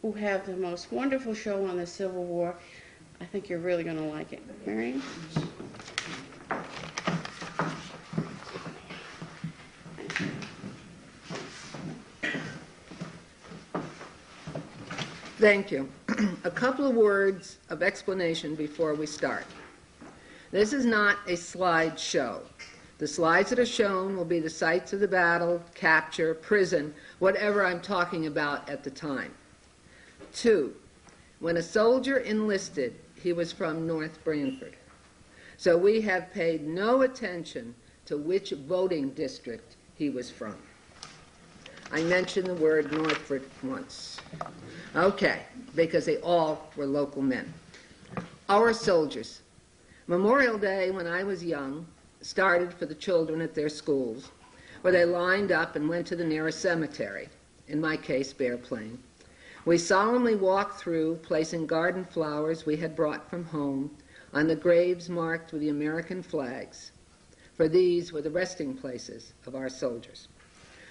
who have the most wonderful show on the Civil War. I think you're really going to like it. Marian? Thank you. A couple of words of explanation before we start. This is not a slide show. The slides that are shown will be the sites of the battle, capture, prison, whatever I'm talking about at the time. 2, when a soldier enlisted, he was from North Branford. So we have paid no attention to which voting district he was from. I mentioned the word Northford once. Okay, because they all were local men. Our soldiers. Memorial Day, when I was young, started for the children at their schools, where they lined up and went to the nearest cemetery, in my case, Bear Plain. We solemnly walked through, placing garden flowers we had brought from home on the graves marked with the American flags, for these were the resting places of our soldiers.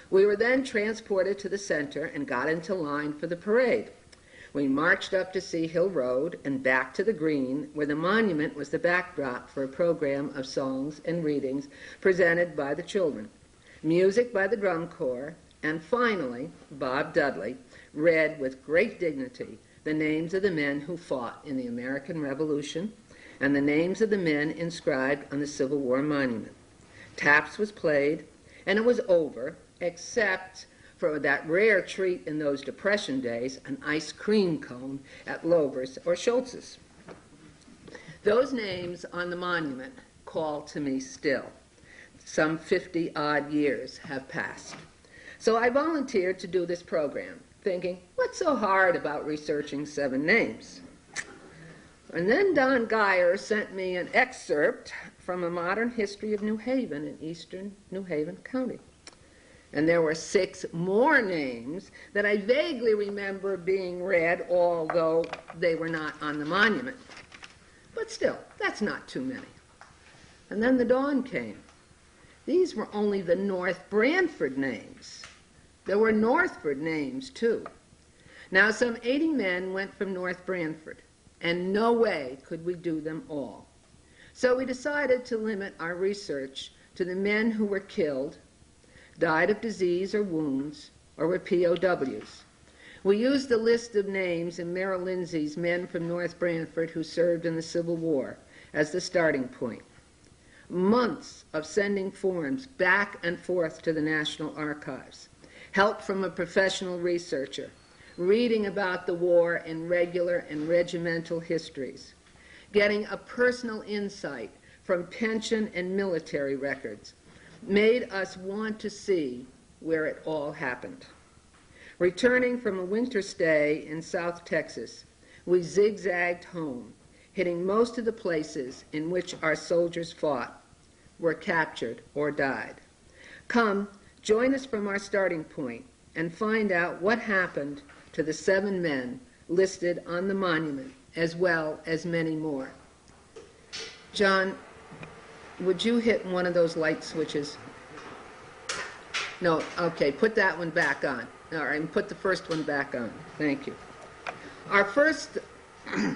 We were then transported to the center and got into line for the parade. We marched up to Sea Hill Road and back to the Green, where the monument was the backdrop for a program of songs and readings presented by the children, music by the drum corps, and finally, Bob Dudley read with great dignity the names of the men who fought in the American Revolution and the names of the men inscribed on the Civil War monument. Taps was played, and it was over, except for that rare treat in those Depression days, an ice cream cone at Lover's or Schultz's. Those names on the monument call to me still. Some 50-odd years have passed. So I volunteered to do this program, thinking, what's so hard about researching 7 names? And then Don Geyer sent me an excerpt from a modern history of New Haven in eastern New Haven County. And there were 6 more names that I vaguely remember being read, although they were not on the monument. But still, that's not too many. And then the dawn came. These were only the North Branford names. There were Northford names, too. Now, some 80 men went from North Branford, and no way could we do them all. So we decided to limit our research to the men who were killed, died of disease or wounds, or were POWs. We used the list of names in Merrill Lindsay's Men from North Branford Who Served in the Civil War as the starting point. Months of sending forms back and forth to the National Archives, help from a professional researcher, reading about the war in regular and regimental histories, getting a personal insight from pension and military records, made us want to see where it all happened. Returning from a winter stay in South Texas, we zigzagged home, hitting most of the places in which our soldiers fought, were captured, or died. Come, join us from our starting point and find out what happened to the 7 men listed on the monument, as well as many more. John, would you hit one of those light switches? No, okay, put that one back on. All right, and put the first one back on. Thank you. Our first, all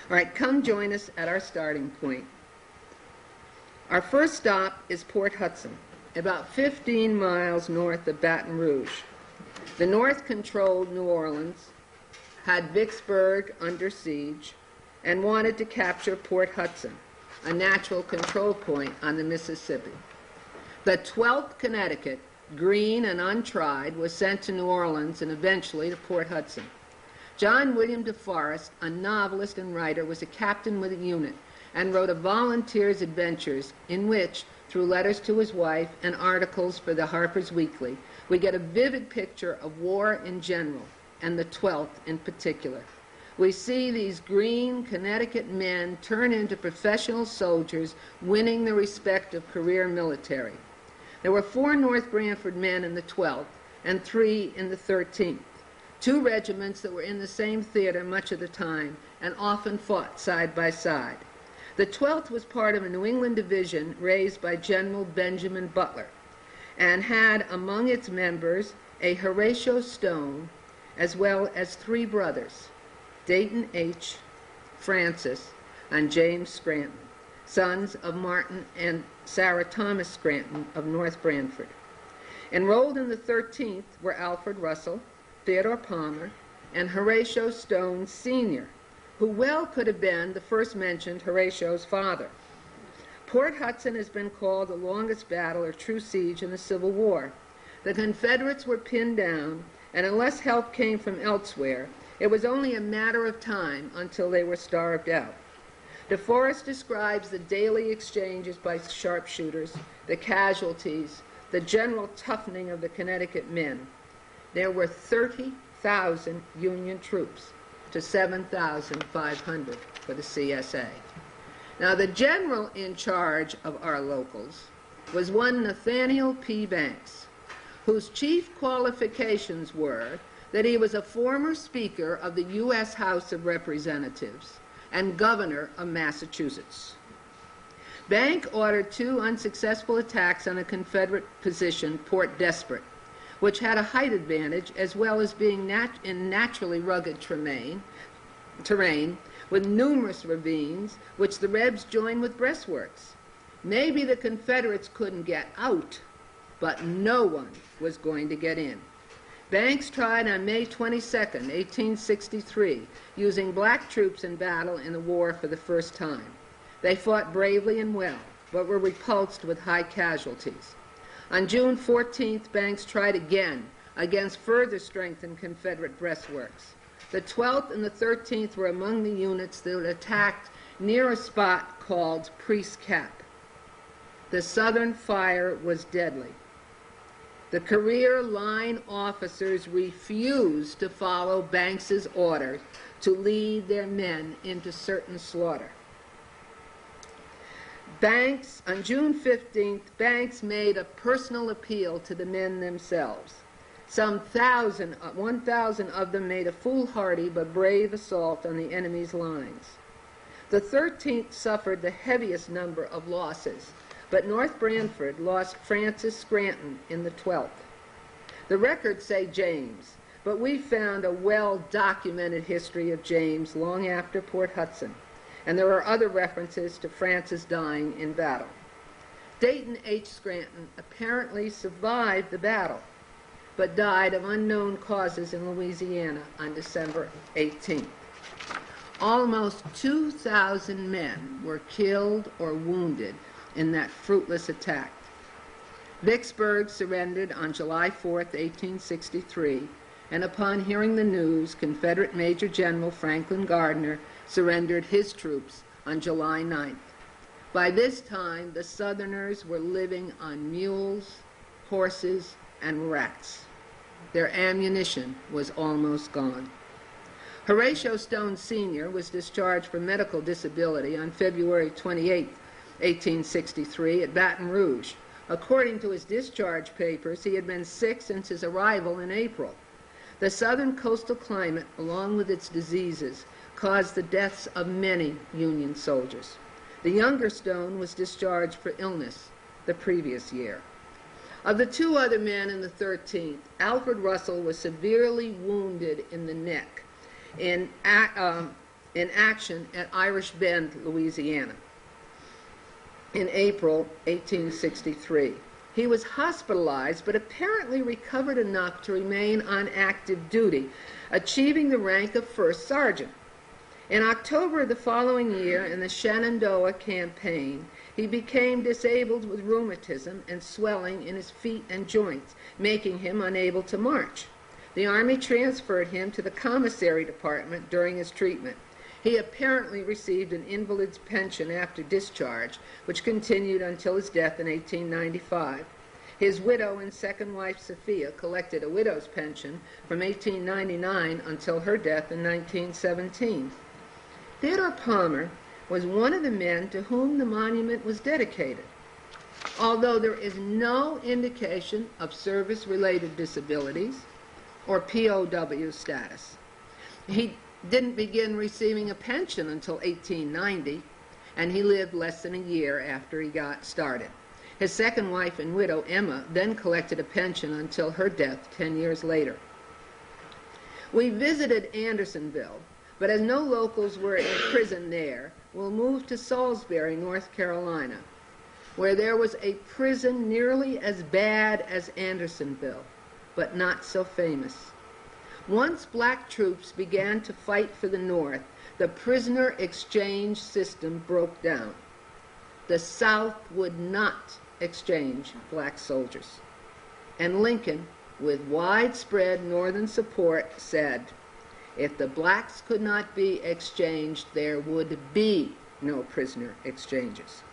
right, come join us at our starting point. Our first stop is Port Hudson, about 15 miles north of Baton Rouge. The North controlled New Orleans, had Vicksburg under siege, and wanted to capture Port Hudson, a natural control point on the Mississippi. The 12th Connecticut, green and untried, was sent to New Orleans and eventually to Port Hudson. John William DeForest, a novelist and writer, was a captain with a unit and wrote a volunteer's adventures in which, through letters to his wife and articles for the Harper's Weekly, we get a vivid picture of war in general and the 12th in particular. We see these green Connecticut men turn into professional soldiers, winning the respect of career military. There were 4 North Branford men in the 12th and 3 in the 13th, 2 regiments that were in the same theater much of the time and often fought side by side. The 12th was part of a New England division raised by General Benjamin Butler and had among its members a Horatio Stone, as well as 3 brothers, Dayton H., Francis, and James Scranton, sons of Martin and Sarah Thomas Scranton of North Branford. Enrolled in the 13th were Alfred Russell, Theodore Palmer, and Horatio Stone Sr., who well could have been the first mentioned Horatio's father. Port Hudson has been called the longest battle or true siege in the Civil War. The Confederates were pinned down, and unless help came from elsewhere, it was only a matter of time until they were starved out. DeForest describes the daily exchanges by sharpshooters, the casualties, the general toughening of the Connecticut men. There were 30,000 Union troops to 7,500 for the CSA. Now, the general in charge of our locals was one Nathaniel P. Banks, whose chief qualifications were that he was a former Speaker of the U.S. House of Representatives and Governor of Massachusetts. Banks ordered 2 unsuccessful attacks on a Confederate position, Port Desperate, which had a height advantage as well as being in naturally rugged terrain with numerous ravines, which the Rebs joined with breastworks. Maybe the Confederates couldn't get out, but no one was going to get in. Banks tried on May 22, 1863, using black troops in battle in the war for the first time. They fought bravely and well, but were repulsed with high casualties. On June 14th, Banks tried again against further strengthened Confederate breastworks. The 12th and the 13th were among the units that attacked near a spot called Priest's Cap. The Southern fire was deadly. The career line officers refused to follow Banks's order to lead their men into certain slaughter. On June 15th, Banks made a personal appeal to the men themselves. Some 1,000 of them made a foolhardy but brave assault on the enemy's lines. The 13th suffered the heaviest number of losses, but North Branford lost Francis Scranton in the 12th. The records say James, but we found a well-documented history of James long after Port Hudson, and there are other references to Francis dying in battle. Dayton H. Scranton apparently survived the battle, but died of unknown causes in Louisiana on December 18th. Almost 2,000 men were killed or wounded in that fruitless attack. Vicksburg surrendered on July 4th, 1863, and upon hearing the news, Confederate Major General Franklin Gardner surrendered his troops on July 9th. By this time, the Southerners were living on mules, horses, and rats. Their ammunition was almost gone. Horatio Stone Sr. was discharged for medical disability on February 28, 1863, at Baton Rouge. According to his discharge papers, he had been sick since his arrival in April. The southern coastal climate, along with its diseases, caused the deaths of many Union soldiers. The younger Stone was discharged for illness the previous year. Of the 2 other men in the 13th, Alfred Russell was severely wounded in the neck in action at Irish Bend, Louisiana, in April 1863. He was hospitalized, but apparently recovered enough to remain on active duty, achieving the rank of first sergeant. In October of the following year, in the Shenandoah campaign, he became disabled with rheumatism and swelling in his feet and joints, making him unable to march. The Army transferred him to the commissary department during his treatment. He apparently received an invalid's pension after discharge, which continued until his death in 1895. His widow and second wife, Sophia, collected a widow's pension from 1899 until her death in 1917. Theodore Palmer was one of the men to whom the monument was dedicated, although there is no indication of service-related disabilities or POW status. He didn't begin receiving a pension until 1890, and he lived less than a year after he got started. His second wife and widow, Emma, then collected a pension until her death 10 years later. We visited Andersonville, but as no locals were in prison there, we'll move to Salisbury, North Carolina, where there was a prison nearly as bad as Andersonville, but not so famous. Once black troops began to fight for the North, the prisoner exchange system broke down. The South would not exchange black soldiers. And Lincoln, with widespread Northern support, said, if the blacks could not be exchanged, there would be no prisoner exchanges.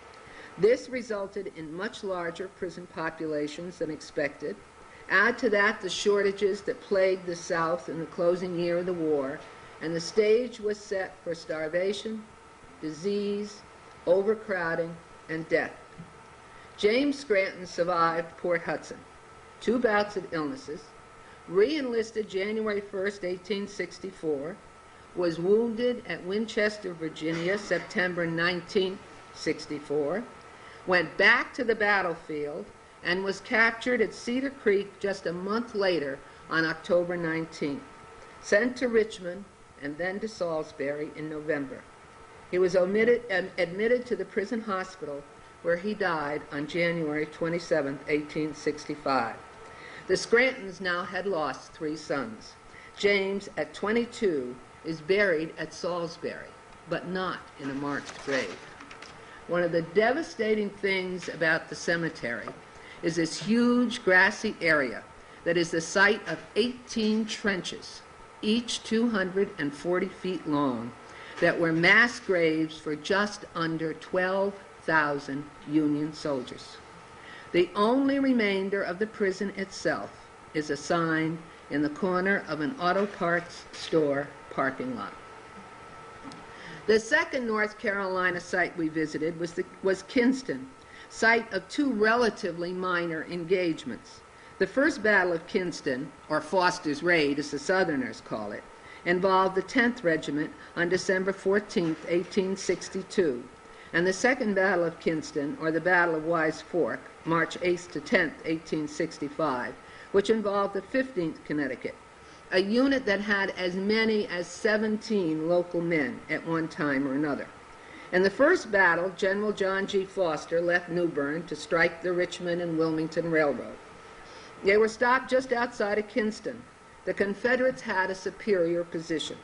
This resulted in much larger prison populations than expected. Add to that the shortages that plagued the South in the closing year of the war, and the stage was set for starvation, disease, overcrowding, and death. James Scranton survived Port Hudson, 2 bouts of illnesses, re-enlisted January 1st, 1864, was wounded at Winchester, Virginia, September 1964, went back to the battlefield, and was captured at Cedar Creek just a month later on October 19th, sent to Richmond and then to Salisbury in November. He was admitted to the prison hospital where he died on January 27, 1865. The Scrantons now had lost 3 sons. James, at 22, is buried at Salisbury, but not in a marked grave. One of the devastating things about the cemetery is this huge grassy area that is the site of 18 trenches, each 240 feet long, that were mass graves for just under 12,000 Union soldiers. The only remainder of the prison itself is a sign in the corner of an auto parts store parking lot. The second North Carolina site we visited was Kinston, site of 2 relatively minor engagements. The first Battle of Kinston, or Foster's Raid as the Southerners call it, involved the 10th Regiment on December 14, 1862, and the second Battle of Kinston, or the Battle of Wise Fork, March 8th to 10th, 1865, which involved the 15th Connecticut, a unit that had as many as 17 local men at one time or another. In the first battle, General John G. Foster left New Bern to strike the Richmond and Wilmington Railroad. They were stopped just outside of Kinston. The Confederates had a superior position.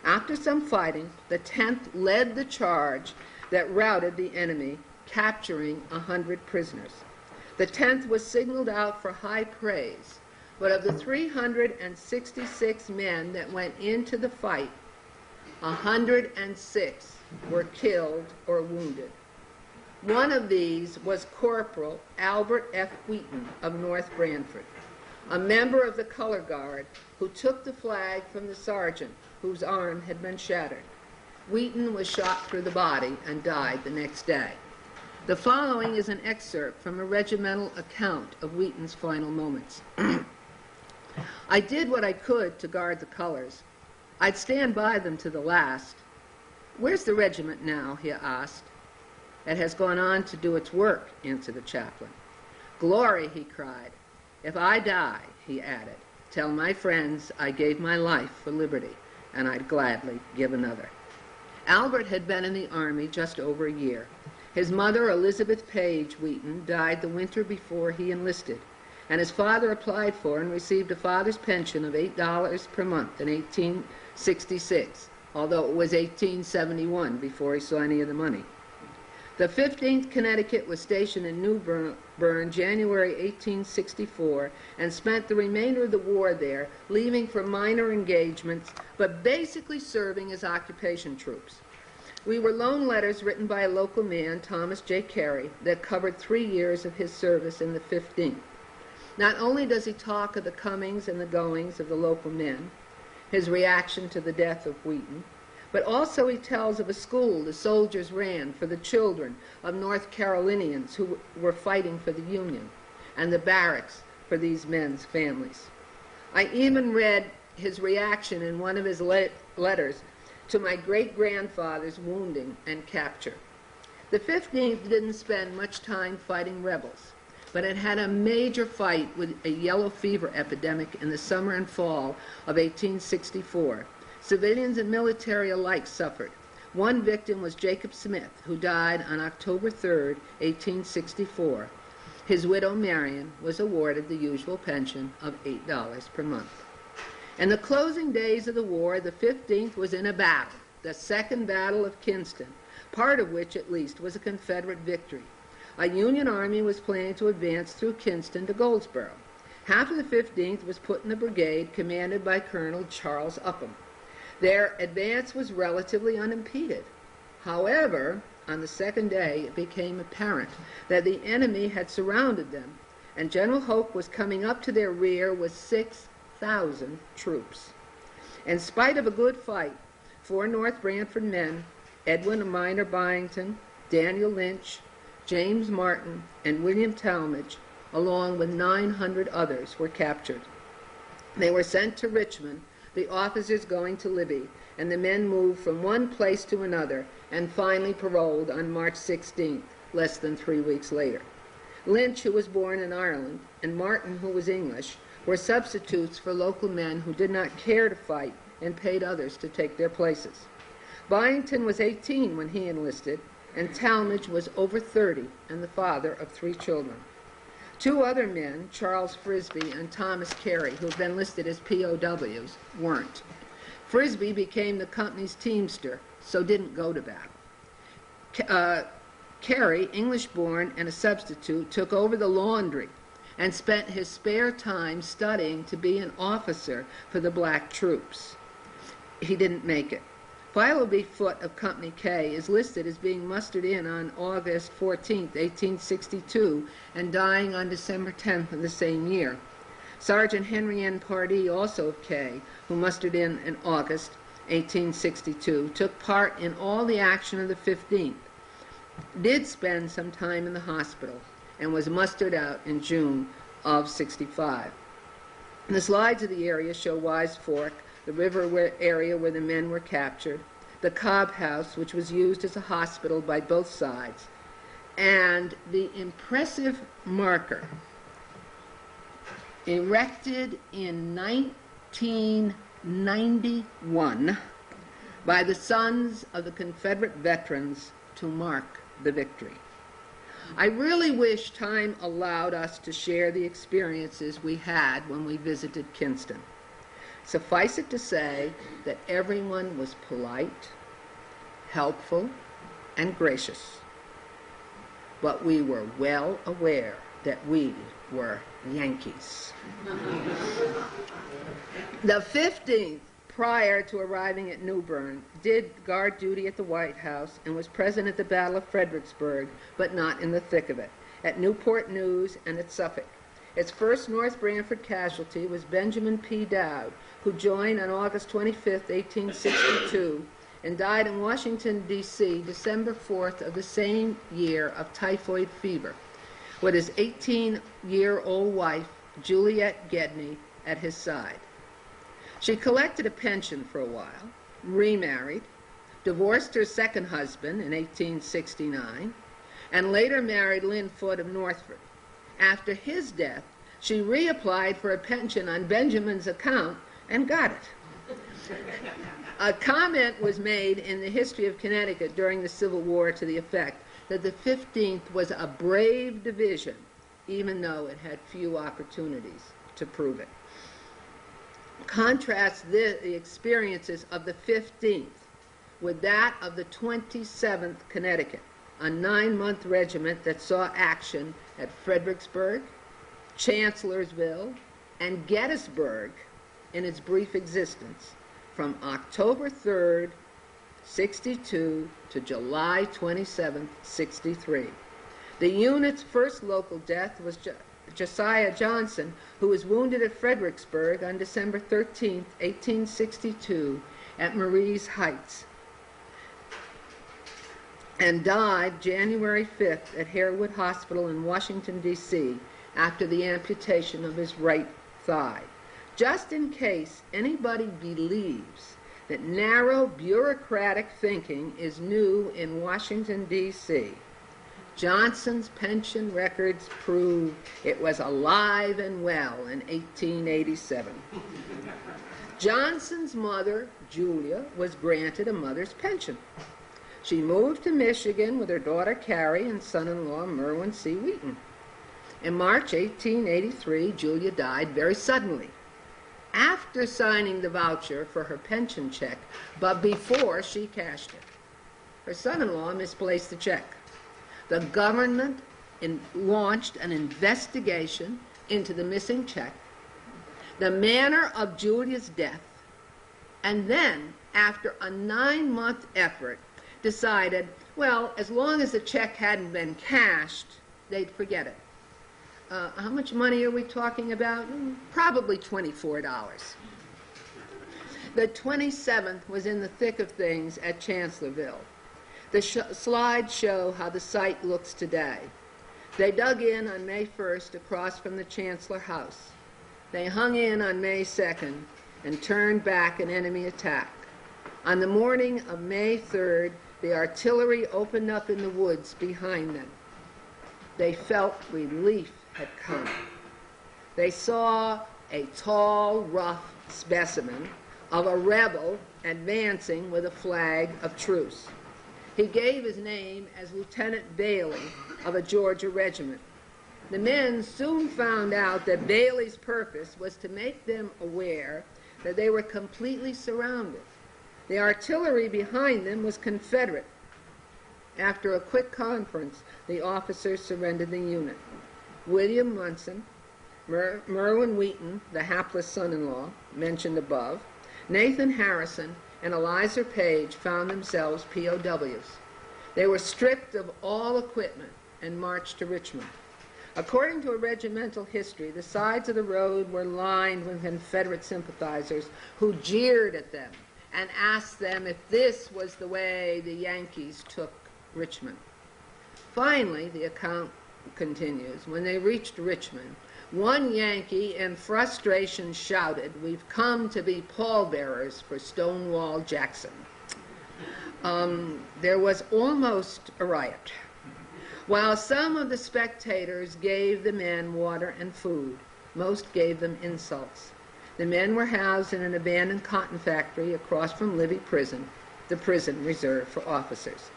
After some fighting, the 10th led the charge that routed the enemy, capturing 100 prisoners. The 10th was signaled out for high praise, but of the 366 men that went into the fight, 106 were killed or wounded. One of these was Corporal Albert F. Wheaton of North Branford, a member of the Color Guard who took the flag from the sergeant whose arm had been shattered. Wheaton was shot through the body and died the next day. The following is an excerpt from a regimental account of Wheaton's final moments. I did what I could to guard the colors. I'd stand by them to the last. Where's the regiment now? He asked. It has gone on to do its work, answered the chaplain. Glory, he cried. If I die, he added, tell my friends I gave my life for liberty, and I'd gladly give another. Albert had been in the Army just over a year. His mother, Elizabeth Page Wheaton, died the winter before he enlisted, and his father applied for and received a father's pension of $8 per month in 1866, although it was 1871 before he saw any of the money. The 15th Connecticut was stationed in New Bern, January 1864, and spent the remainder of the war there, leaving for minor engagements, but basically serving as occupation troops. We were loan letters written by a local man, Thomas J. Carey, that covered 3 years of his service in the 15th. Not only does he talk of the comings and the goings of the local men, his reaction to the death of Wheaton, but also he tells of a school the soldiers ran for the children of North Carolinians who were fighting for the Union, and the barracks for these men's families. I even read his reaction in one of his letters to my great-grandfather's wounding and capture. The 15th didn't spend much time fighting rebels, but it had a major fight with a yellow fever epidemic in the summer and fall of 1864. Civilians and military alike suffered. One victim was Jacob Smith, who died on October 3, 1864. His widow, Marian, was awarded the usual pension of $8 per month. In the closing days of the war, the 15th was in a battle, the Second Battle of Kinston, part of which at least was a Confederate victory. A Union army was planning to advance through Kinston to Goldsboro. Half of the 15th was put in a brigade commanded by Colonel Charles Upham. Their advance was relatively unimpeded. However, on the second day, it became apparent that the enemy had surrounded them, and General Hoke was coming up to their rear with 6,000 troops. In spite of a good fight, 4 North Branford men, Edwin Minor Byington, Daniel Lynch, James Martin, and William Talmadge, along with 900 others, were captured. They were sent to Richmond, the officers going to Libby, and the men moved from one place to another and finally paroled on March 16th, less than 3 weeks later. Lynch, who was born in Ireland, and Martin, who was English, were substitutes for local men who did not care to fight and paid others to take their places. Byington was 18 when he enlisted, and Talmadge was over 30 and the father of 3 children. 2 other men, Charles Frisbee and Thomas Carey, who had been listed as POWs, weren't. Frisbee became the company's teamster, so didn't go to battle. Carey, English-born and a substitute, took over the laundry and spent his spare time studying to be an officer for the black troops. He didn't make it. Philo B. Foote of Company K is listed as being mustered in on August 14, 1862, and dying on December 10th of the same year. Sergeant Henry N. Pardee, also of K, who mustered in August 1862, took part in all the action of the 15th, did spend some time in the hospital, and was mustered out in June of 65. The slides of the area show Wise Fork, the river area where the men were captured, the Cobb House, which was used as a hospital by both sides, and the impressive marker erected in 1991 by the Sons of the Confederate Veterans to mark the victory. I really wish time allowed us to share the experiences we had when we visited Kinston. Suffice it to say that everyone was polite, helpful, and gracious. But we were well aware that we were Yankees. The 15th, prior to arriving at New Bern, did guard duty at the White House and was present at the Battle of Fredericksburg, but not in the thick of it, at Newport News and at Suffolk. Its first North Branford casualty was Benjamin P. Dowd, who joined on August 25, 1862, and died in Washington, D.C., December 4th of the same year of typhoid fever, with his 18-year-old wife, Juliet Gedney, at his side. She collected a pension for a while, remarried, divorced her second husband in 1869, and later married Lynn Foote of Northford. After his death, she reapplied for a pension on Benjamin's account and got it. A comment was made in the history of Connecticut during the Civil War to the effect that the 15th was a brave division, even though it had few opportunities to prove it. Contrast the experiences of the 15th with that of the 27th Connecticut, a 9-month regiment that saw action at Fredericksburg, Chancellorsville, and Gettysburg in its brief existence from October 3rd, 62 to July 27th, 63. The unit's first local death was Josiah Johnson, who was wounded at Fredericksburg on December 13, 1862, at Marie's Heights, and died January 5th at Harewood Hospital in Washington, D.C., after the amputation of his right thigh. Just in case anybody believes that narrow bureaucratic thinking is new in Washington, D.C., Johnson's pension records prove it was alive and well in 1887. Johnson's mother, Julia, was granted a mother's pension. She moved to Michigan with her daughter Carrie and son-in-law Merwin C. Wheaton. In March 1883, Julia died very suddenly, after signing the voucher for her pension check, but before she cashed it. Her son-in-law misplaced the check. The government launched an investigation into the missing check, the manner of Julia's death, and then, after a 9-month effort, decided, well, as long as the check hadn't been cashed, they'd forget it. How much money are we talking about? Probably $24. The 27th was in the thick of things at Chancellorsville. The slides show how the site looks today. They dug in on May 1st across from the Chancellor House. They hung in on May 2nd and turned back an enemy attack. On the morning of May 3rd, the artillery opened up in the woods behind them. They felt relief had come. They saw a tall, rough specimen of a rebel advancing with a flag of truce. He gave his name as Lieutenant Bailey of a Georgia regiment. The men soon found out that Bailey's purpose was to make them aware that they were completely surrounded. The artillery behind them was Confederate. After a quick conference, the officers surrendered the unit. William Munson, Merwin Wheaton, the hapless son-in-law mentioned above, Nathan Harrison, and Eliza Page found themselves POWs. They were stripped of all equipment and marched to Richmond. According to a regimental history, the sides of the road were lined with Confederate sympathizers who jeered at them and asked them if this was the way the Yankees took Richmond. Finally, the account continues, when they reached Richmond, one Yankee in frustration shouted, "We've come to be pallbearers for Stonewall Jackson." There was almost a riot. While some of the spectators gave the men water and food, most gave them insults. The men were housed in an abandoned cotton factory across from Libby Prison, the prison reserved for officers.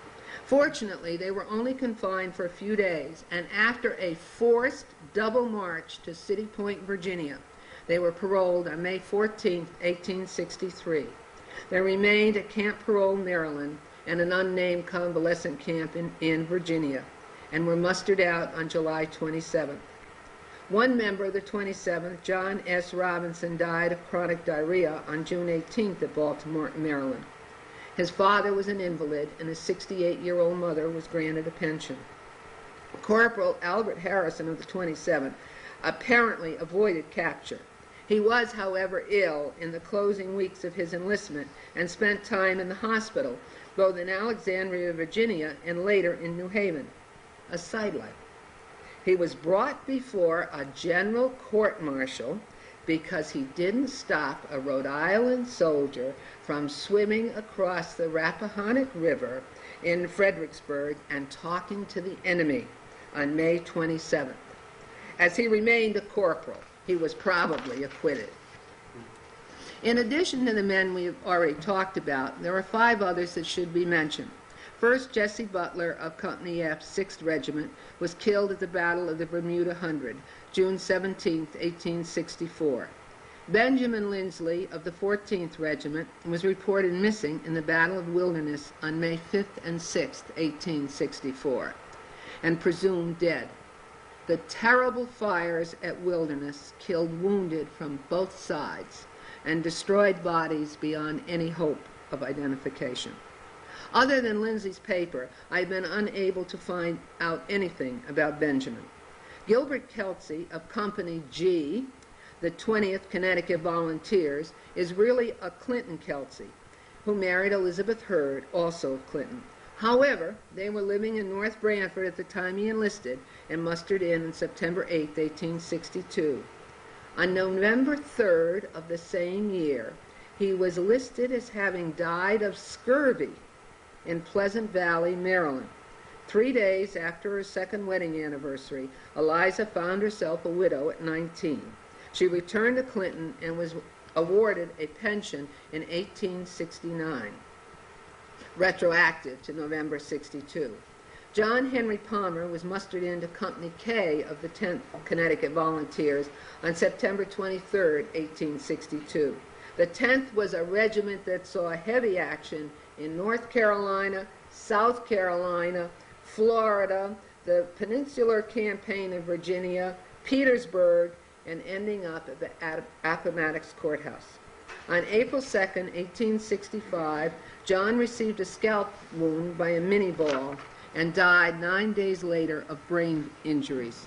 Fortunately, they were only confined for a few days, and after a forced double march to City Point, Virginia, they were paroled on May 14, 1863. They remained at Camp Parole, Maryland, and an unnamed convalescent camp in Virginia, and were mustered out on July 27th. One member of the 27th, John S. Robinson, died of chronic diarrhea on June 18th at Baltimore, Maryland. His father was an invalid, and his 68-year-old mother was granted a pension. Corporal Albert Harrison of the 27th apparently avoided capture. He was, however, ill in the closing weeks of his enlistment and spent time in the hospital, both in Alexandria, Virginia, and later in New Haven. A sidelight. He was brought before a general court-martial because he didn't stop a Rhode Island soldier from swimming across the Rappahannock River in Fredericksburg and talking to the enemy on May 27th. As he remained a corporal, he was probably acquitted. In addition to the men we've already talked about, there are 5 others that should be mentioned. First, Jesse Butler of Company F, 6th Regiment, was killed at the Battle of the Bermuda Hundred, June 17, 1864. Benjamin Lindsley of the 14th Regiment was reported missing in the Battle of Wilderness on May 5th and 6th, 1864, and presumed dead. The terrible fires at Wilderness killed wounded from both sides and destroyed bodies beyond any hope of identification. Other than Lindsay's paper, I've been unable to find out anything about Benjamin. Gilbert Kelsey of Company G, the 20th Connecticut Volunteers, is really a Clinton Kelsey, who married Elizabeth Hurd, also of Clinton. However, they were living in North Branford at the time he enlisted and mustered in on September 8, 1862. On November 3rd of the same year, he was listed as having died of scurvy in Pleasant Valley, Maryland. 3 days after her second wedding anniversary, Eliza found herself a widow at 19. She returned to Clinton and was awarded a pension in 1869, retroactive to November 62. John Henry Palmer was mustered into Company K of the 10th Connecticut Volunteers on September 23, 1862. The 10th was a regiment that saw heavy action in North Carolina, South Carolina, Florida, the Peninsular Campaign of Virginia, Petersburg, and ending up at Appomattox Courthouse. On April 2, 1865, John received a scalp wound by a minie ball and died 9 days later of brain injuries,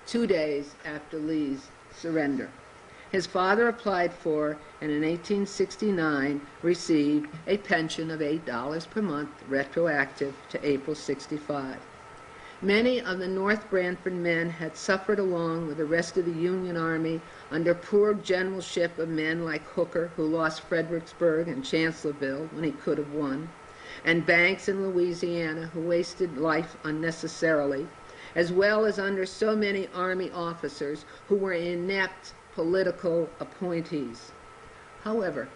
2 days after Lee's surrender. His father applied for and in 1869 received a pension of $8 per month, retroactive to April 65. Many of the North Branford men had suffered along with the rest of the Union Army under poor generalship of men like Hooker, who lost Fredericksburg and Chancellorsville when he could have won, and Banks in Louisiana, who wasted life unnecessarily, as well as under so many Army officers who were inept political appointees. However,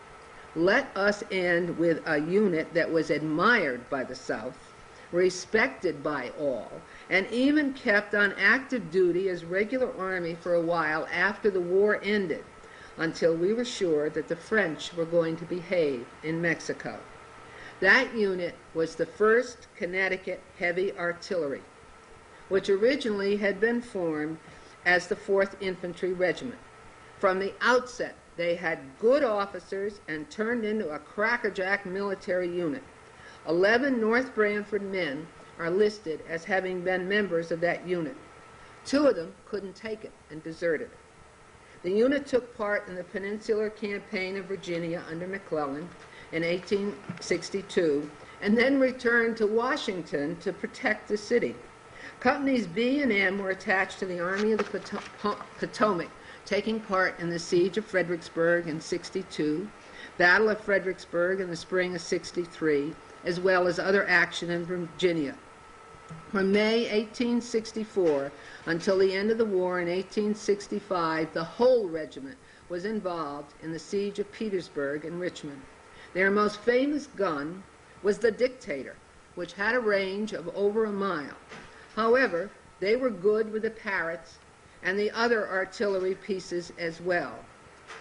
let us end with a unit that was admired by the South, respected by all, and even kept on active duty as regular army for a while after the war ended, until we were sure that the French were going to behave in Mexico. That unit was the 1st Connecticut Heavy Artillery, which originally had been formed as the 4th Infantry Regiment. From the outset, they had good officers and turned into a crackerjack military unit. 11 North Branford men are listed as having been members of that unit. 2 of them couldn't take it and deserted. The unit took part in the Peninsular Campaign of Virginia under McClellan in 1862, and then returned to Washington to protect the city. Companies B and M were attached to the Army of the Potomac, taking part in the Siege of Fredericksburg in 62, Battle of Fredericksburg in the spring of 63, as well as other action in Virginia. From May 1864 until the end of the war in 1865, the whole regiment was involved in the Siege of Petersburg and Richmond. Their most famous gun was the Dictator, which had a range of over a mile. However, they were good with the Parrots and the other artillery pieces as well.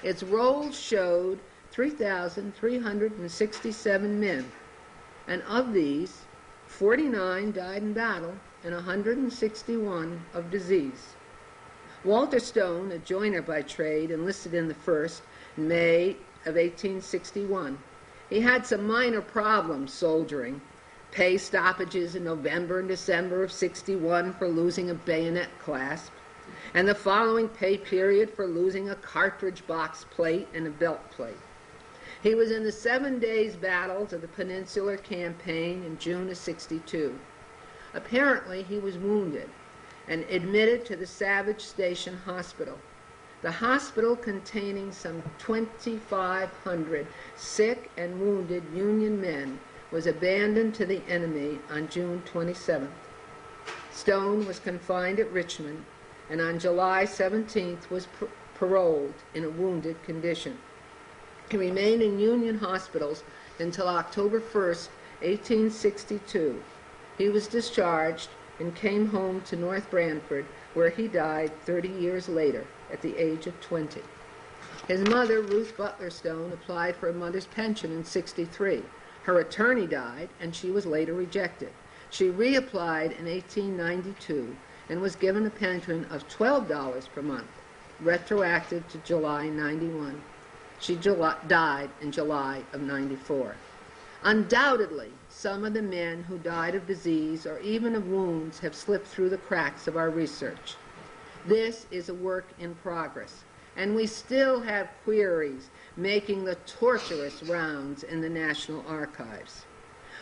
Its rolls showed 3,367 men, and of these, 49 died in battle and 161 of disease. Walter Stone, a joiner by trade, enlisted in the 1st in May of 1861. He had some minor problems soldiering, pay stoppages in November and December of 61 for losing a bayonet clasp, and the following pay period for losing a cartridge box plate and a belt plate. He was in the 7 days battles of the Peninsular Campaign in June of 62. Apparently, he was wounded and admitted to the Savage Station Hospital. The hospital, containing some 2,500 sick and wounded Union men, was abandoned to the enemy on June 27th. Stone was confined at Richmond, and on July 17th was paroled in a wounded condition. He remained in Union hospitals until October 1st, 1862. He was discharged and came home to North Branford, where he died 30 years later at the age of 20. His mother, Ruth Butler Stone, applied for a mother's pension in 63. Her attorney died, and she was later rejected. She reapplied in 1892 and was given a pension of $12 per month, retroactive to July 91. She died in July of 94. Undoubtedly, some of the men who died of disease or even of wounds have slipped through the cracks of our research. This is a work in progress, and we still have queries making the torturous rounds in the National Archives.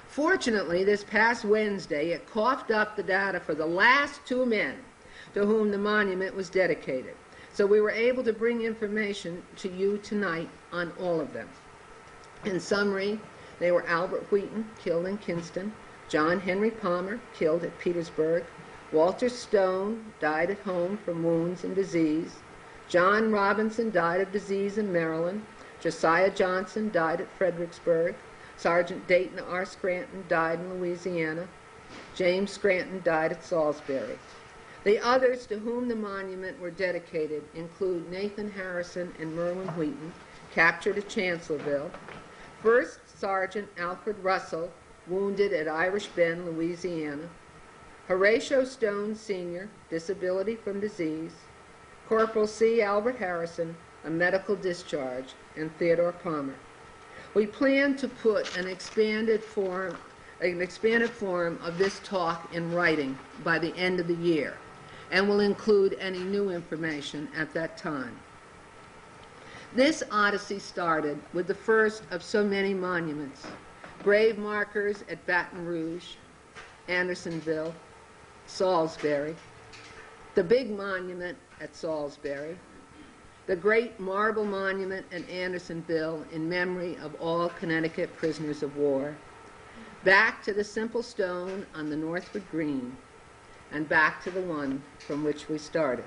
Fortunately, this past Wednesday, it coughed up the data for the last 2 men to whom the monument was dedicated. So we were able to bring information to you tonight on all of them. In summary, they were Albert Wheaton, killed in Kinston, John Henry Palmer, killed at Petersburg. Walter Stone died at home from wounds and disease. John Robinson died of disease in Maryland. Josiah Johnson died at Fredericksburg. Sergeant Dayton R. Scranton died in Louisiana. James Scranton died at Salisbury. The others to whom the monument were dedicated include Nathan Harrison and Merwin Wheaton, captured at Chancellorsville. First Sergeant Alfred Russell, wounded at Irish Bend, Louisiana. Horatio Stone, Sr., disability from disease. Corporal C. Albert Harrison, a medical discharge, and Theodore Palmer. We plan to put an expanded form of this talk in writing by the end of the year, and will include any new information at that time. This odyssey started with the first of so many monuments: grave markers at Baton Rouge, Andersonville, Salisbury, the big monument at Salisbury, the great marble monument at Andersonville in memory of all Connecticut prisoners of war, back to the simple stone on the Northwood Green, and back to the one from which we started.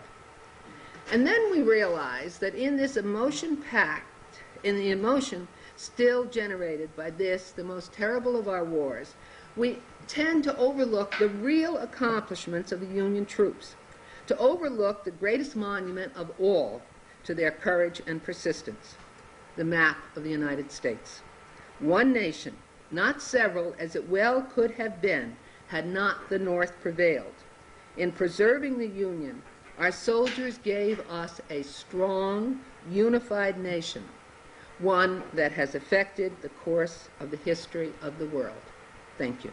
And then we realized that in this emotion still generated by this, the most terrible of our wars, we tend to overlook the real accomplishments of the Union troops, to overlook the greatest monument of all to their courage and persistence, the map of the United States. One nation, not several, as it well could have been had not the North prevailed. In preserving the Union, our soldiers gave us a strong, unified nation, one that has affected the course of the history of the world. Thank you.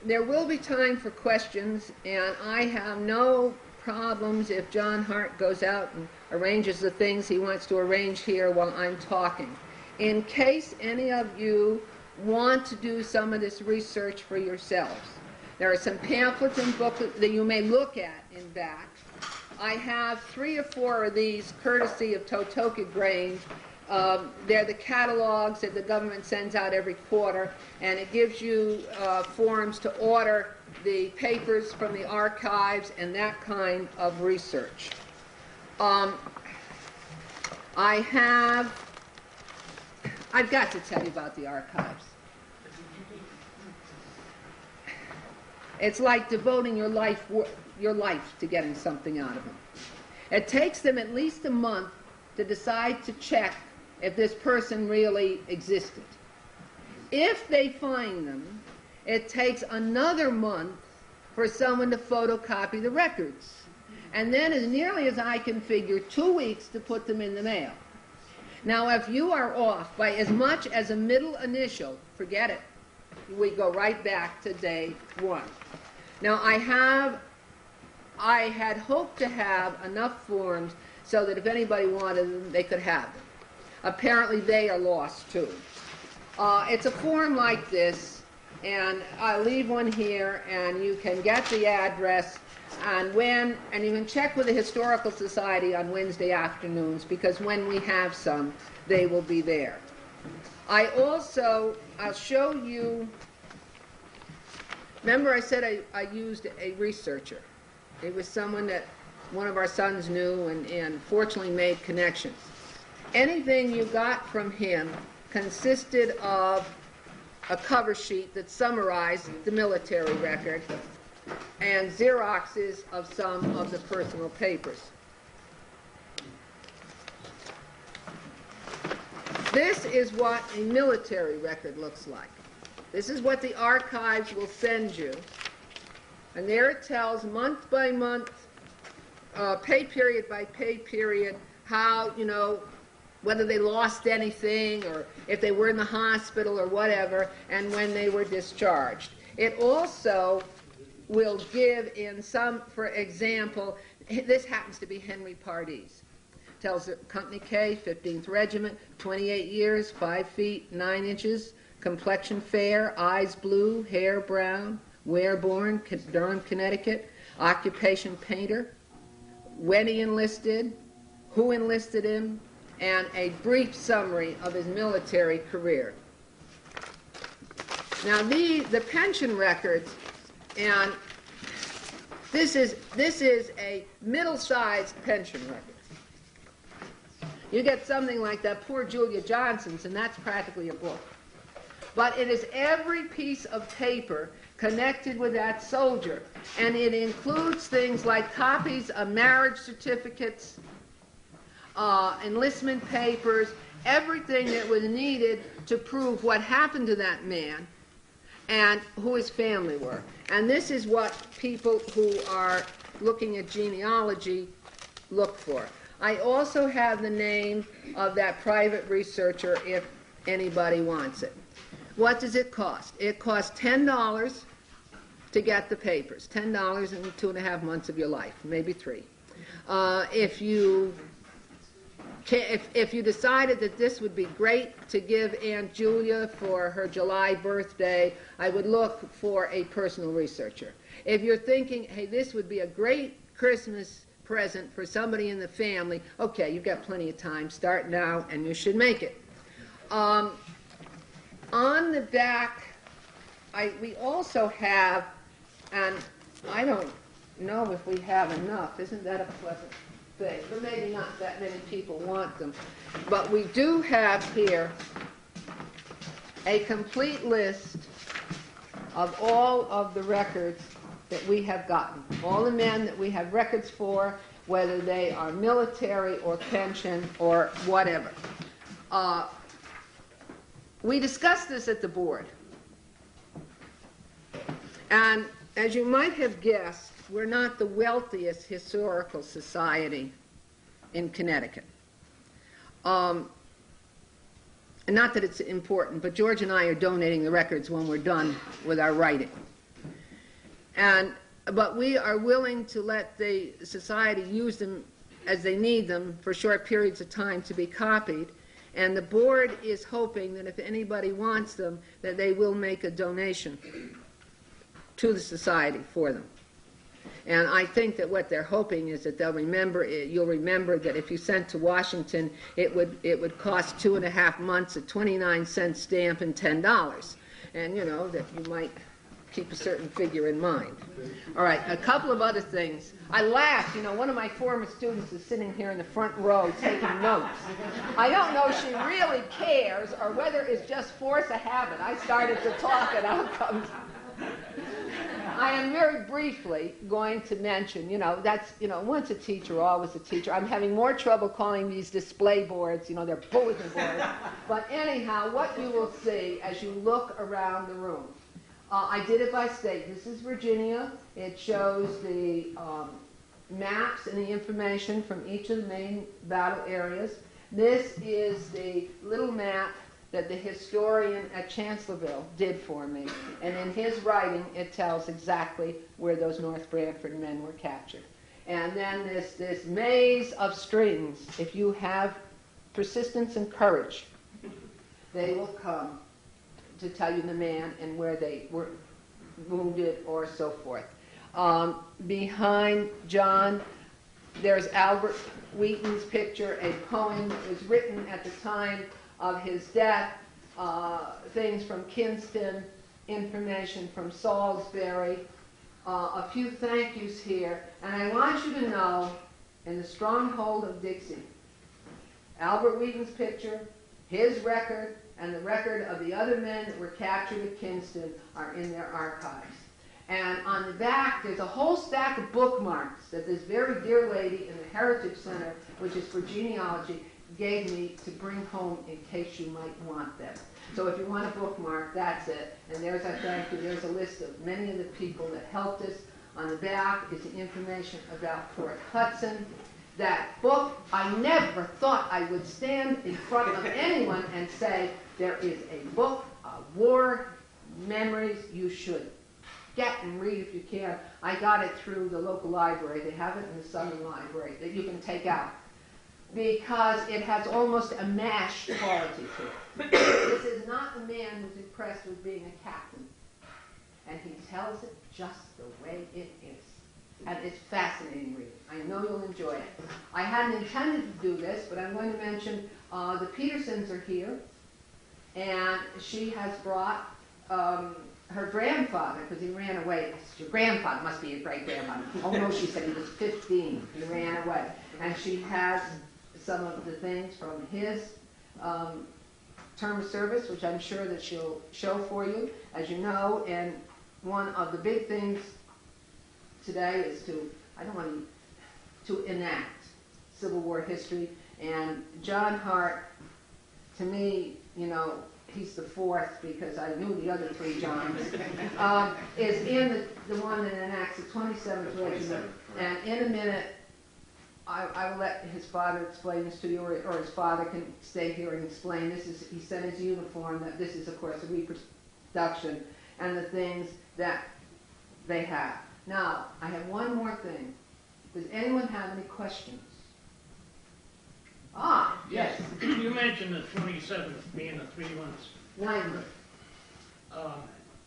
There will be time for questions, and I have no problems if John Hart goes out and arranges the things he wants to arrange here while I'm talking. In case any of you want to do some of this research for yourselves, there are some pamphlets and booklets that you may look at in back. I have 3 or 4 of these courtesy of Totoka Grange. They're the catalogs that the government sends out every quarter, and it gives you forms to order the papers from the archives and that kind of research. I've got to tell you about the archives. It's like devoting your life to getting something out of them. It takes them at least a month to decide to check if this person really existed. If they find them, it takes another month for someone to photocopy the records. And then, as nearly as I can figure, 2 weeks to put them in the mail. Now, if you are off by as much as a middle initial, forget it. We go right back to day 1. Now, I had hoped to have enough forms so that if anybody wanted them, they could have them. Apparently, they are lost, too. It's a form like this, and I'll leave one here, and you can get the address, and you can check with the Historical Society on Wednesday afternoons, because when we have some, they will be there. I'll show you, remember I said I used a researcher. It was someone that one of our sons knew and fortunately made connections. Anything you got from him consisted of a cover sheet that summarized the military record and Xeroxes of some of the personal papers. This is what a military record looks like. This is what the archives will send you. And there it tells month by month, pay period by pay period, how, whether they lost anything or if they were in the hospital or whatever, and when they were discharged. It also will give in some, for example, this happens to be Henry Pardee's. Tells Company K, 15th Regiment, 28 years, 5 feet, 9 inches, complexion fair, eyes blue, hair brown, where born, Durham, Connecticut, occupation painter, when he enlisted, who enlisted him, and a brief summary of his military career. Now, the pension records, and this is a middle-sized pension record. You get something like that poor Julia Johnson's, and that's practically a book. But it is every piece of paper connected with that soldier, and it includes things like copies of marriage certificates, enlistment papers, everything that was needed to prove what happened to that man and who his family were. And this is what people who are looking at genealogy look for. I also have the name of that private researcher if anybody wants it. What does it cost? It costs $10 to get the papers. $10 in 2.5 months of your life, maybe 3. If you decided that this would be great to give Aunt Julia for her July birthday, I would look for a personal researcher. If you're thinking, hey, this would be a great Christmas present for somebody in the family, okay, you've got plenty of time. Start now, and you should make it. On the back, we also have, and I don't know if we have enough. Isn't that a pleasant thing? But maybe not that many people want them. But we do have here a complete list of all of the records that we have gotten. All the men that we have records for, whether they are military or pension or whatever. We discussed this at the board. And as you might have guessed, we're not the wealthiest historical society in Connecticut. And not that it's important, but George and I are donating the records when we're done with our writing. But we are willing to let the society use them as they need them for short periods of time to be copied. And the board is hoping that if anybody wants them, that they will make a donation to the society for them. And I think that what they're hoping is that you'll remember that if you sent to Washington, it would cost 2.5 months, a 29-cent stamp, and $10. And you know that you might keep a certain figure in mind. All right, a couple of other things. I laughed, one of my former students is sitting here in the front row taking notes. I don't know if she really cares or whether it's just force of habit. I started to talk and out comes. I am very briefly going to mention, once a teacher, always a teacher. I'm having more trouble calling these display boards, they're bulletin boards. But anyhow, what you will see as you look around the room. I did it by state. This is Virginia. It shows the maps and the information from each of the main battle areas. This is the little map that the historian at Chancellorsville did for me. And in his writing, it tells exactly where those North Branford men were captured. And then this maze of strings, if you have persistence and courage, they will come to tell you the man and where they were wounded or so forth. Behind John, there's Albert Wheaton's picture, a poem that was written at the time of his death, things from Kinston, information from Salisbury, a few thank yous here. And I want you to know, in the stronghold of Dixie, Albert Wheaton's picture, his record, and the record of the other men that were captured at Kinston are in their archives. And on the back, there's a whole stack of bookmarks that this very dear lady in the Heritage Center, which is for genealogy, gave me to bring home in case you might want them. So if you want a bookmark, that's it. And there's our thank you. There's a list of many of the people that helped us. On the back is the information about Fort Hudson. That book, I never thought I would stand in front of anyone and say, there is a book, war memories you should get and read if you can. I got it through the local library. They have it in the Southern Library that you can take out, because it has almost a MASH quality to it. This is not a man who's impressed with being a captain, and he tells it just the way it is. And it's fascinating reading. I I know you'll enjoy it. I hadn't intended to do this, but I'm going to mention the Petersons are here, and she has brought her grandfather, because he ran away. Your grandfather must be your great-grandfather. Oh no, she said he was 15. He ran away. And she has some of the things from his term of service, which I'm sure that she'll show for you. As you know, and one of the big things today is to enact Civil War history. And John Hart, to me, you know, he's the fourth because I knew the other three Johns, is in the one that enacts the 27th Regiment. And in a minute, I will let his father explain this to you, or his father can stay here and explain. He sent his uniform, that this is, of course, a reproduction, and the things that they have. Now, I have one more thing. Does anyone have any questions? Ah, yes. You mentioned the 27th being the 3 months. 9 months.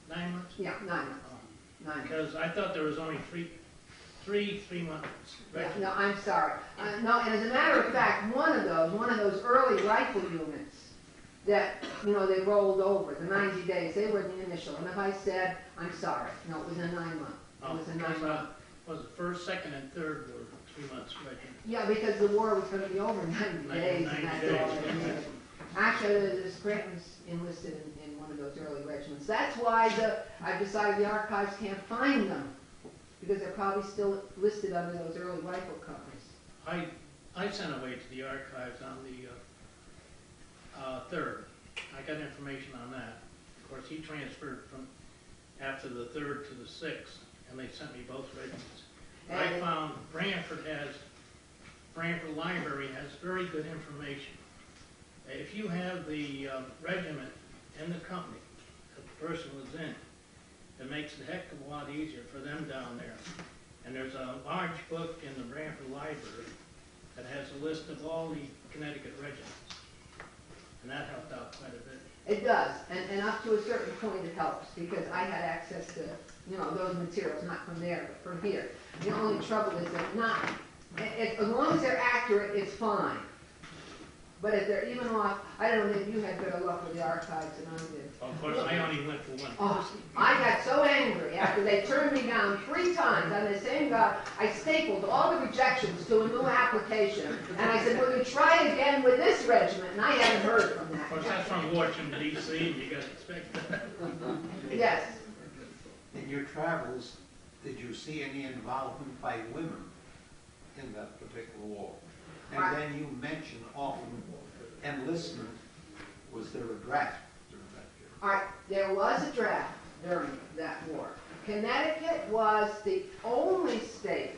9 months? Yeah, 9 months. 9 months. Because I thought there was only three months. Yeah, no, I'm sorry. No, and as a matter of fact, one of those early rifle units that, you know, they rolled over, the 90 days, they were the initial. And if I said, I'm sorry, no, it was a 9 month. It was a 9 month. Was it first, second, and third were 3 months regiment? Yeah, because the war was going to be over in 90 days, and that's all they needed. Actually, this Grant was enlisted in one of those early regiments. That's why I decided the archives can't find them, because they're probably still listed under those early rifle companies. I sent away to the archives on the 3rd. I got information on that. Of course, he transferred from after the 3rd to the 6th, and they sent me both regiments. And I found Branford Library has very good information. If you have the regiment in the company that the person was in, it makes it a heck of a lot easier for them down there. And there's a large book in the Branford Library that has a list of all the Connecticut regiments. And that helped out quite a bit. It does, and up to a certain point it helps, because I had access to, you know, those materials, not from there, but from here. The only trouble is that as long as they're accurate, it's fine. But if they're even off, I don't know if you had better luck with the archives than I did. Of course, I only went for one person. I got so angry after they turned me down 3 times on the same guy. I stapled all the rejections to a new application. And I said, will you try again with this regiment? And I haven't heard from that. Of course, that's from Washington, D.C., and you got to expect that. Yes. In your travels, did you see any involvement by women in that particular war? And then you mentioned often enlistment. Was there a draft during that period? All right, there was a draft during that war. Connecticut was the only state,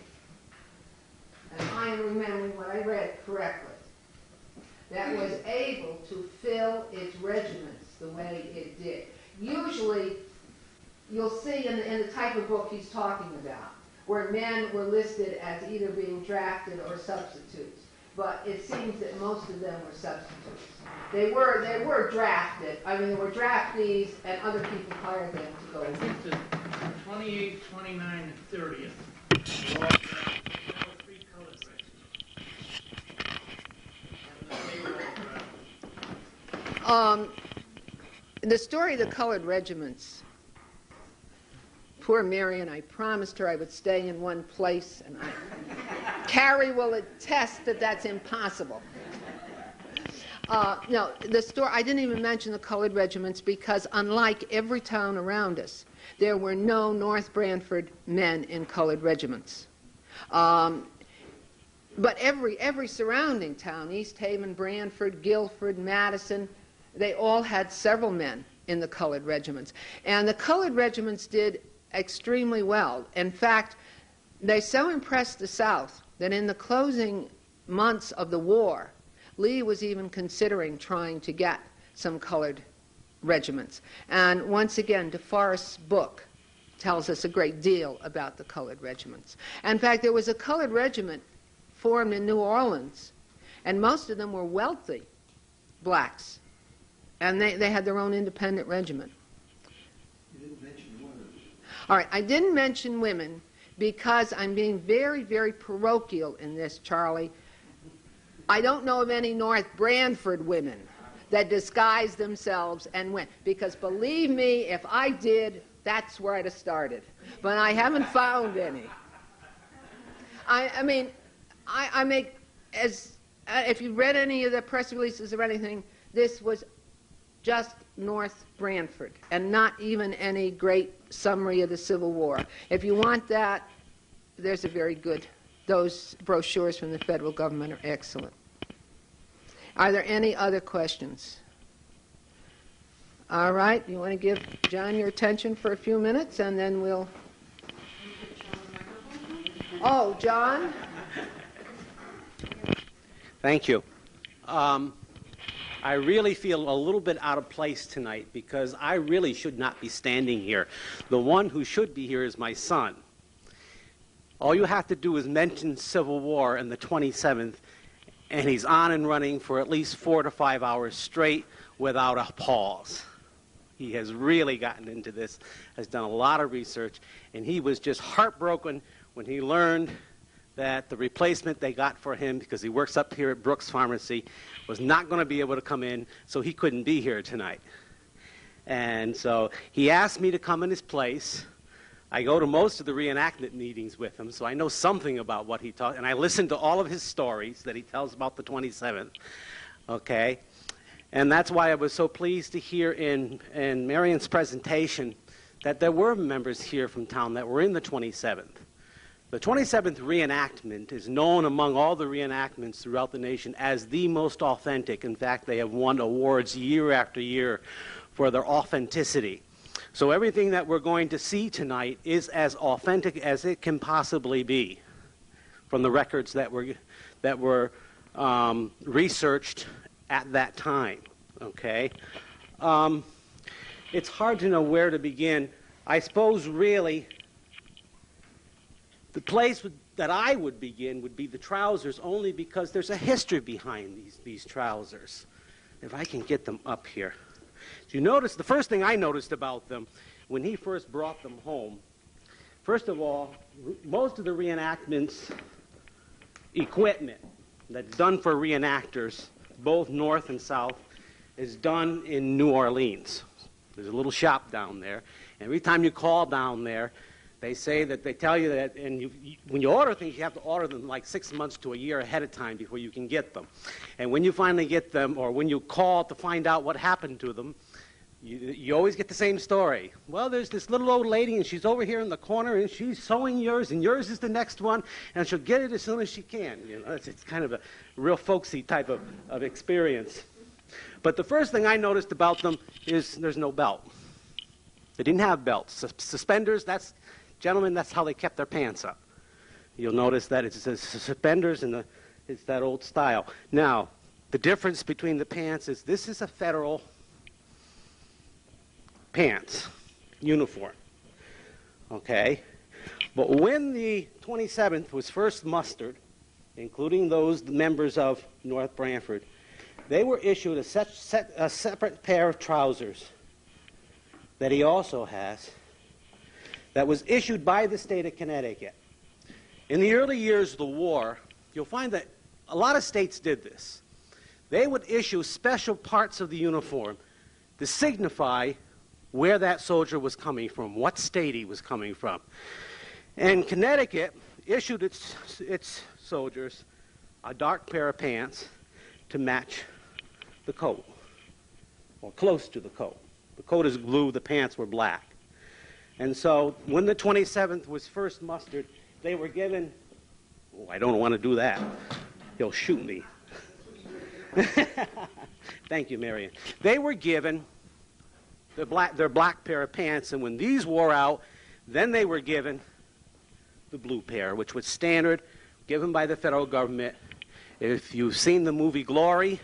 and I am remembering what I read correctly, that was able to fill its regiments the way it did. Usually, you'll see in the type of book he's talking about, where men were listed as either being drafted or substitutes. But it seems that most of them were substitutes. They were drafted. I mean, there were draftees, and other people hired them to go. I think the 28th, 29th, and 30th, there were 3 colored regiments. And they were all drafted. The story of the colored regiments. Poor Marian, I promised her I would stay in one place, and Carrie will attest that that's impossible. No, the story, I didn't even mention the colored regiments because unlike every town around us, there were no North Branford men in colored regiments. But every surrounding town, East Haven, Branford, Guilford, Madison, they all had several men in the colored regiments. And the colored regiments did extremely well. In fact, they so impressed the South that in the closing months of the war, Lee was even considering trying to get some colored regiments. And once again, DeForest's book tells us a great deal about the colored regiments. In fact, there was a colored regiment formed in New Orleans, and most of them were wealthy blacks. And they had their own independent regiment. You didn't mention women. All right, I didn't mention women because I'm being very, very parochial in this, Charlie, I don't know of any North Branford women that disguise themselves and went. Because believe me, if I did, that's where I'd have started. But I haven't found any. I mean, I make, if you read any of the press releases or anything, this was just North Branford and not even any great summary of the Civil War. If you want that, there's a very good, those brochures from the federal government are excellent. Are there any other questions? All right, you want to give John your attention for a few minutes and then we'll... Oh, John? Thank you. I really feel a little bit out of place tonight because I really should not be standing here. The one who should be here is my son. All you have to do is mention Civil War and the 27th, and he's on and running for at least 4 to 5 hours straight without a pause. He has really gotten into this, has done a lot of research, and he was just heartbroken when he learned that the replacement they got for him, because he works up here at Brooks Pharmacy, was not going to be able to come in, so he couldn't be here tonight. And so he asked me to come in his place. I go to most of the reenactment meetings with him, so I know something about what he talks, and I listen to all of his stories that he tells about the 27th, okay? And that's why I was so pleased to hear in Marian's presentation that there were members here from town that were in the 27th. The 27th reenactment is known among all the reenactments throughout the nation as the most authentic. In fact, they have won awards year after year for their authenticity. So everything that we're going to see tonight is as authentic as it can possibly be from the records that were researched at that time. Okay? It's hard to know where to begin. I suppose really the place that I would begin would be the trousers, only because there's a history behind these trousers. If I can get them up here. You notice, the first thing I noticed about them when he first brought them home, first of all, most of the reenactments equipment that's done for reenactors, both north and south, is done in New Orleans. There's a little shop down there. Every time you call down there, they say that they tell you that, and when you order things, you have to order them like 6 months to a year ahead of time before you can get them. And when you finally get them, or when you call to find out what happened to them, you always get the same story. Well, there's this little old lady, and she's over here in the corner, and she's sewing yours, and yours is the next one, and she'll get it as soon as she can. You know, it's kind of a real folksy type of experience. But the first thing I noticed about them is there's no belt. They didn't have belts. Suspenders, gentlemen, that's how they kept their pants up. You'll notice that it's the suspenders and it's that old style. Now, the difference between the pants is this is a federal pants uniform, okay? But when the 27th was first mustered, including those members of North Branford, they were issued a separate pair of trousers that he also has that was issued by the state of Connecticut. In the early years of the war, you'll find that a lot of states did this. They would issue special parts of the uniform to signify where that soldier was coming from, what state he was coming from. And Connecticut issued its soldiers a dark pair of pants to match the coat, or close to the coat. The coat is blue, the pants were black. And so when the 27th was first mustered, they were given, oh, I don't want to do that. He'll shoot me. Thank you, Marian. They were given their black pair of pants, and when these wore out, then they were given the blue pair, which was standard, given by the federal government. If you've seen the movie Glory,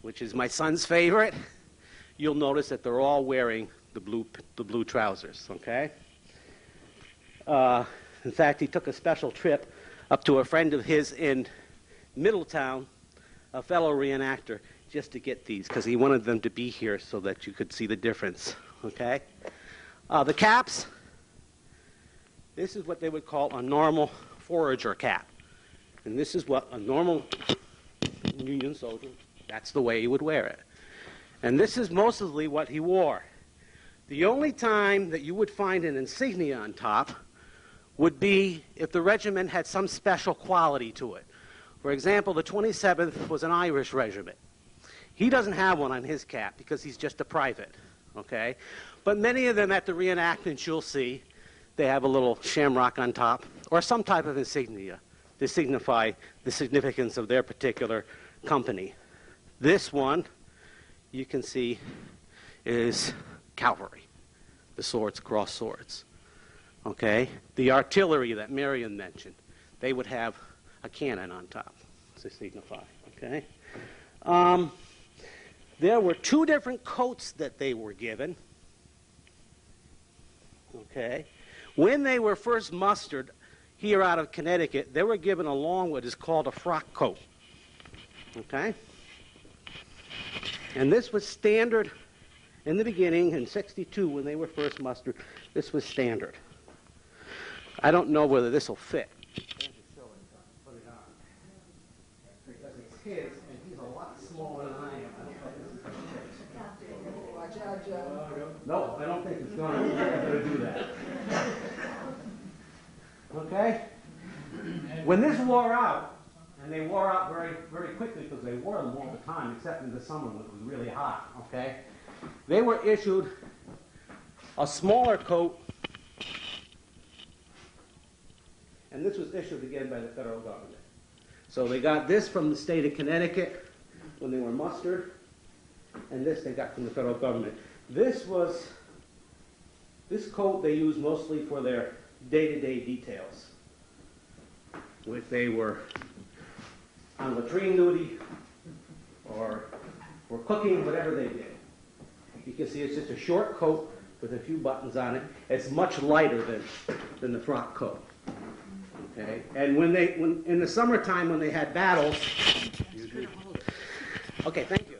which is my son's favorite, you'll notice that they're all wearing the blue trousers, okay? In fact, he took a special trip up to a friend of his in Middletown, a fellow reenactor, just to get these, because he wanted them to be here so that you could see the difference, okay? The caps, This is what they would call a normal forager cap. And this is what a normal Union soldier, that's the way he would wear it. And this is mostly what he wore. The only time that you would find an insignia on top would be if the regiment had some special quality to it. For example, the 27th was an Irish regiment. He doesn't have one on his cap because he's just a private, okay? But many of them at the reenactments you'll see, they have a little shamrock on top or some type of insignia to signify the significance of their particular company. This one, you can see, is cavalry, the swords, cross swords. Okay? The artillery that Marian mentioned, they would have a cannon on top to signify. Okay? There were two different coats that they were given. Okay? When they were first mustered here out of Connecticut, they were given a long, what is called a frock coat. Okay? And this was standard in the beginning, in '62 when they were first mustered. This was standard. I don't know whether this will fit. Because it's his, and he's a lot smaller than I am. Watch out, Joe. No, I don't think it's going to do that. Okay? When this wore out, and they wore out very, very quickly because they wore them all the time, except in the summer when it was really hot, okay? They were issued a smaller coat, and this was issued again by the federal government. So they got this from the state of Connecticut when they were mustered, and this they got from the federal government. This coat they used mostly for their day-to-day details. If they were on latrine duty or were cooking, whatever they did. You can see it's just a short coat with a few buttons on it. It's much lighter than the frock coat. Okay? And when in the summertime when they had battles, okay, thank you.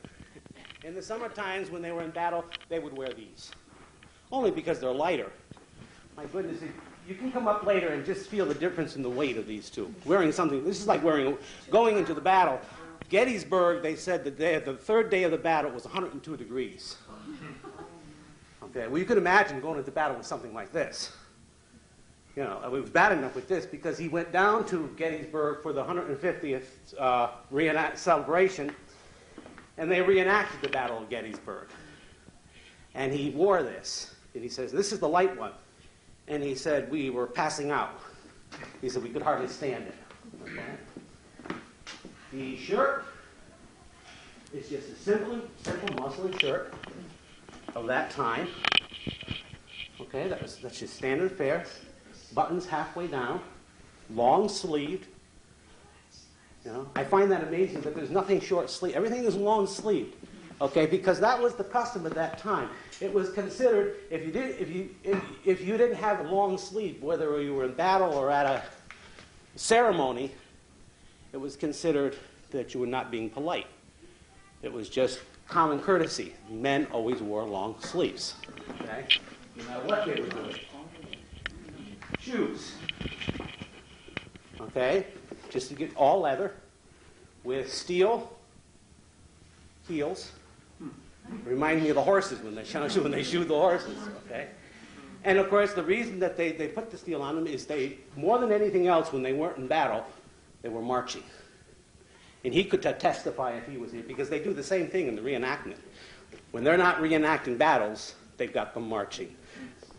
In the summer times when they were in battle, they would wear these. Only because they're lighter. My goodness, you can come up later and just feel the difference in the weight of these two. Wearing something, this is like going into the battle. Gettysburg, they said that the third day of the battle was 102 degrees. Okay, well you could imagine going into battle with something like this. You know, it was bad enough with this because he went down to Gettysburg for the 150th celebration, and they reenacted the Battle of Gettysburg. And he wore this, and he says, "This is the light one." And he said, "We were passing out." He said, "We could hardly stand it." Okay. The shirt is just a simple muslin shirt of that time. Okay, that's just standard fare. Buttons halfway down, long sleeved. You know, I find that amazing that there's nothing short sleeve. Everything is long sleeved. Okay, because that was the custom at that time. It was considered if you didn't have a long sleeve, whether you were in battle or at a ceremony, it was considered that you were not being polite. It was just common courtesy. Men always wore long sleeves. Okay, no matter what they were doing. Shoes. Okay, just to get all leather with steel heels. Reminding me of the horses when they shoot the horses, okay? And of course, the reason that they put the steel on them is more than anything else, when they weren't in battle, they were marching. And he could testify if he was here, because they do the same thing in the reenactment. When they're not reenacting battles, they've got them marching.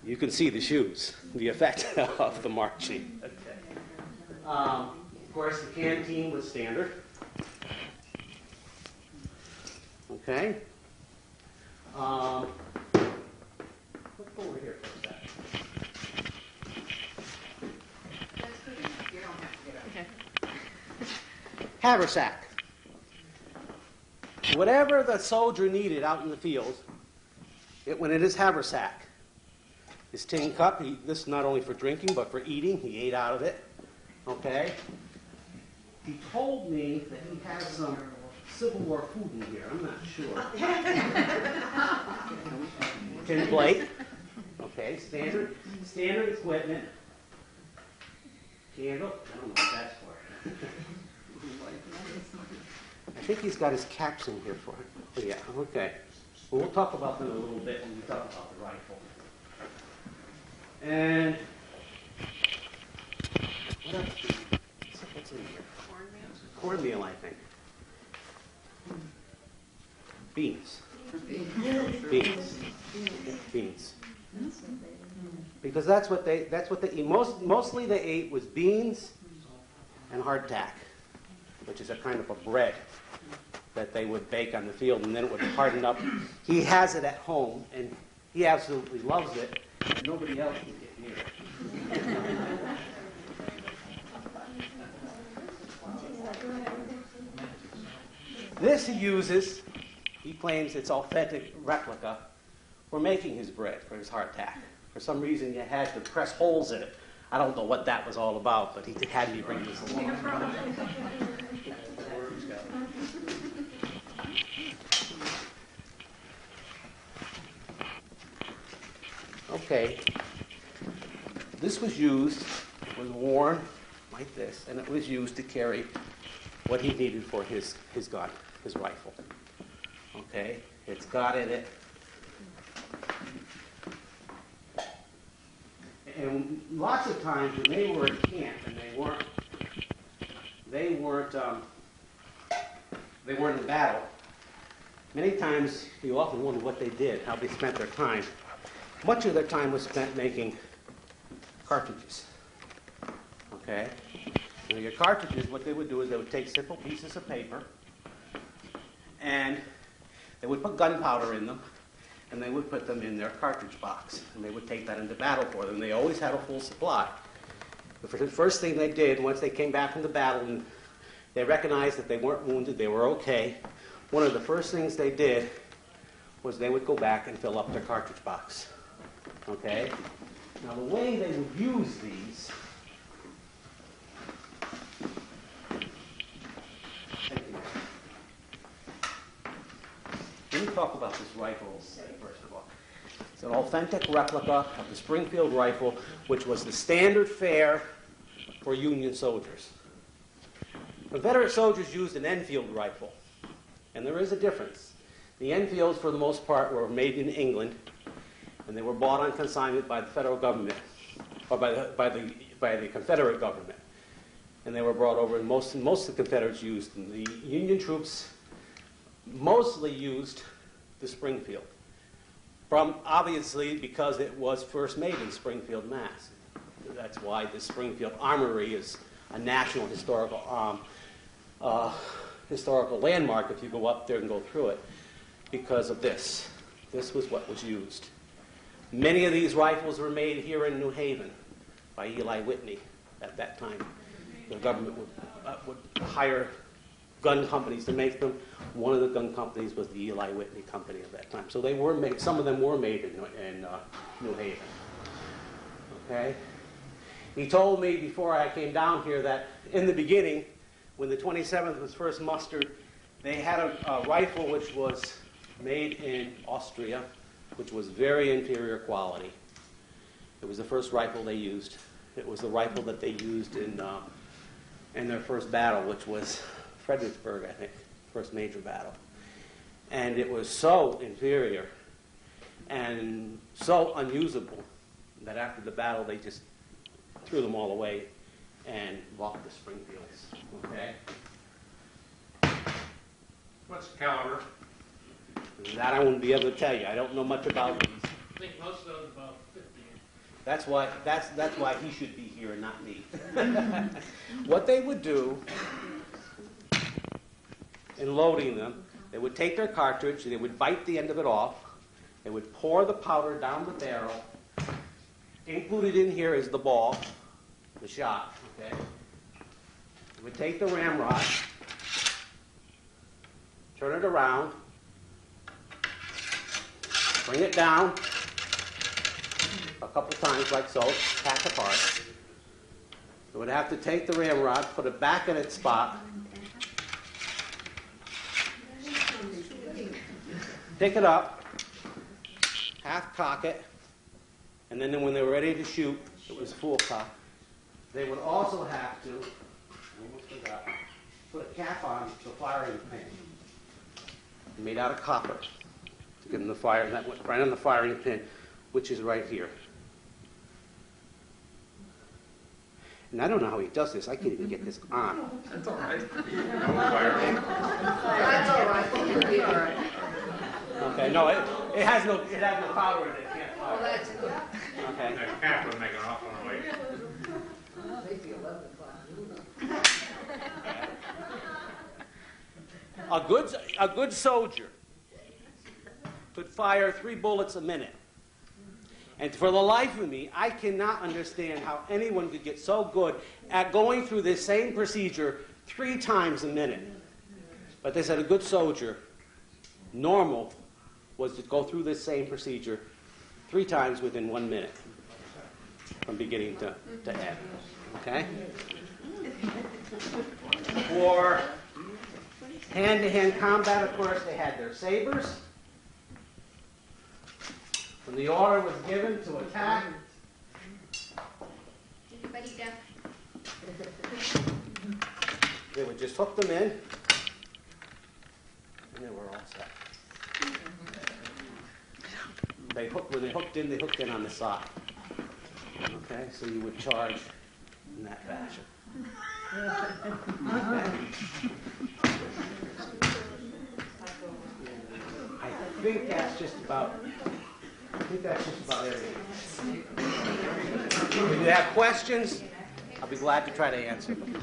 You can see the shoes, the effect of the marching. Okay. Of course, the canteen was standard. Okay. Let's go over here for a second. You don't have to get up. Haversack. Whatever the soldier needed out in the field, it went in his haversack. His tin cup, this is not only for drinking, but for eating. He ate out of it. Okay? He told me that he had some Civil War food in here. I'm not sure. Tin plate. Okay, standard equipment. Candle? I don't know what that's for. I think he's got his caps in here for it. Oh, yeah, okay. Well, we'll talk about them a little bit when we talk about the rifle. And what else? What's in here? Cornmeal, I think. Beans. Beans. Beans. Because that's what they eat. Mostly they ate was beans and hardtack, which is a kind of a bread that they would bake on the field, and then it would harden up. He has it at home, and he absolutely loves it, and nobody else can get near it. This he uses, he claims it's authentic replica for making his bread, for his hardtack. For some reason, you had to press holes in it. I don't know what that was all about, but he had me bring this along. Okay, this was worn like this, and it was used to carry what he needed for his gun, his rifle. Okay, it's got in it. And lots of times when they were at camp and they weren't in battle, many times you often wonder what they did, how they spent their time. Much of their time was spent making cartridges. Okay? Now your cartridges, what they would do is they would take simple pieces of paper and they would put gunpowder in them, and they would put them in their cartridge box, and they would take that into battle for them. They always had a full supply. The first thing they did, once they came back from the battle and they recognized that they weren't wounded, they were okay, one of the first things they did was they would go back and fill up their cartridge box. Okay? Now the way they would use these, let me talk about this rifle first of all. It's an authentic replica of the Springfield rifle, which was the standard fare for Union soldiers. Confederate soldiers used an Enfield rifle, and there is a difference. The Enfields, for the most part, were made in England, and they were bought on consignment by the federal government, or by the Confederate government, and they were brought over. And most of the Confederates used them. The Union troops mostly used the Springfield, obviously because it was first made in Springfield, Mass. That's why the Springfield Armory is a national historical landmark if you go up there and go through it, because of this. This was what was used. Many of these rifles were made here in New Haven by Eli Whitney at that time. The government would hire gun companies to make them. One of the gun companies was the Eli Whitney Company at that time. So they were made, some of them were made in New Haven. Okay? He told me before I came down here that in the beginning, when the 27th was first mustered, they had a rifle which was made in Austria, which was very inferior quality. It was the first rifle they used. It was the rifle that they used in their first battle, which was Fredericksburg, I think, first major battle. And it was so inferior and so unusable that after the battle they just threw them all away and bought the Springfields. Okay? What's the caliber? That I wouldn't be able to tell you. I don't know much about these. I think most of those about 50. That's why he should be here and not me. What they would do in loading them, they would take their cartridge, they would bite the end of it off, they would pour the powder down the barrel. Included in here is the ball, the shot, okay? They would take the ramrod, turn it around, bring it down a couple times like so, pack apart. They would have to take the ramrod, put it back in its spot, pick it up, half cock it, and then when they were ready to shoot, it was full cock, they would also have to, I almost forgot, put a cap on the firing pin, made out of copper, to give them the fire, and that went right on the firing pin, which is right here. And I don't know how he does this. I can't even get this on. That's all right. That's all right. It'll be all right. Okay, no, it has no power in it. It can't Well, fire. that's good. Okay. That cap would make an awful noise. Maybe 11 o'clock. A good soldier could fire 3 bullets a minute. And for the life of me, I cannot understand how anyone could get so good at going through this same procedure 3 times a minute. But they said a good soldier, normal, was to go through this same procedure 3 times within 1 minute, from beginning to end. Okay? For hand-to-hand combat, of course, they had their sabers. When the order was given to attack, Everybody deaf? they would just hook them in, and they were all set. When they hooked in on the side. Okay, so you would charge in that fashion. I think that's just about everything. If you have questions, I'll be glad to try to answer them.